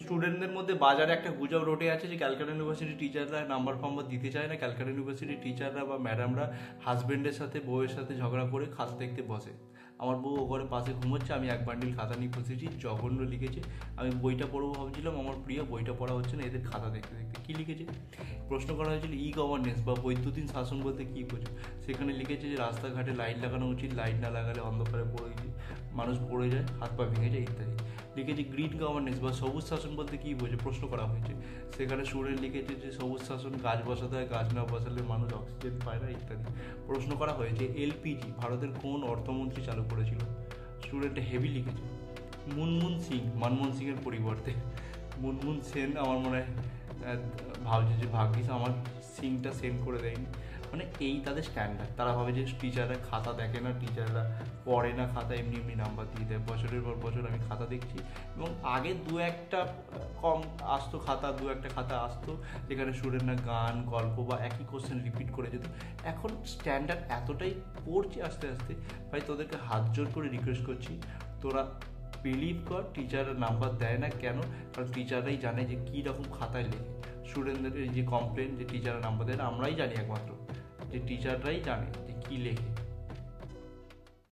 স্টুডেন্টদের মধ্যে বাজারে একটা গুজব রটে আছে যে ক্যালকাটা ইউনিভার্সিটি টিচাররা নাম্বার ফাম্বার দিতে চায় না। ক্যালকাটা ইউনিভার্সিটি টিচাররা বা ম্যাডামরা হাজব্যান্ডের সাথে বউয়ের সাথে ঝগড়া করে খাতা দেখতে বসে। আমার বউ ওপরে পাশে ঘুমোচ্ছে, আমি এক বান্ডিল খাতা নিয়ে বসেছি, জঘন্য লিখেছে। আমি বইটা পড়বো ভাবছিলাম, আমার প্রিয় বইটা পড়া হচ্ছে না, এদের খাতা দেখতে দেখতে। কী লিখেছে? প্রশ্ন করা হয়েছিল ই গভর্নেন্স বা বৈদ্যুতিন শাসন বলতে কী বোঝো। সেখানে লিখেছে যে রাস্তাঘাটে লাইট লাগানো উচিত, লাইট না লাগালে অন্ধকারে মানুষ পড়ে যায়, হাত পা ভেঙে যায় ইত্যাদি। লিখেছে গ্রিন গভর্নেন্স বা সবুজ শাসন বলতে কী বোঝে, প্রশ্ন করা হয়েছে। সেখানে স্টুডেন্ট লিখেছে যে সবুজ শাসন গাছ বসাতে হয়, গাছ না বসালে মানুষ অক্সিজেন পায় না ইত্যাদি। প্রশ্ন করা হয়েছে এলপিজি ভারতের কোন অর্থমন্ত্রী চালু করেছিল। স্টুডেন্ট হেভি লিখেছে মুনমুন সিং, মনমোহন সিংয়ের পরিবর্তে মুনমুন সেন। আমার মনে হয় ভাবছে যে ভাগ্যিস আমার সিংটা সেন্ড করে দেয়নি। মানে এই তাদের স্ট্যান্ডার্ড। তারা ভাবে যে টিচাররা খাতা দেখে না, টিচাররা পড়ে না খাতা, এমনি এমনি নাম্বার দিয়ে দেয়। বছরের পর বছর আমি খাতা দেখছি, এবং আগে দু একটা কম আসতো খাতা, দু একটা খাতা আসতো যেখানে স্টুডেন্টরা গান গল্প বা একই কোশ্চেন রিপিট করে যেত। এখন স্ট্যান্ডার্ড এতটাই পড়ছে আস্তে আস্তে, ভাই তোদেরকে হাত জোর করে রিকোয়েস্ট করছি, তোরা বিলিভ কর টিচাররা নাম্বার দেয় না কেন? কারণ টিচাররাই জানে যে কী রকম খাতায় লেখে। স্টুডেন্টদের যে কমপ্লেন যে টিচাররা নাম্বার দেয় না, আমরাই জানি একমাত্র যে টিচাররাই জানে যে কী লেখে।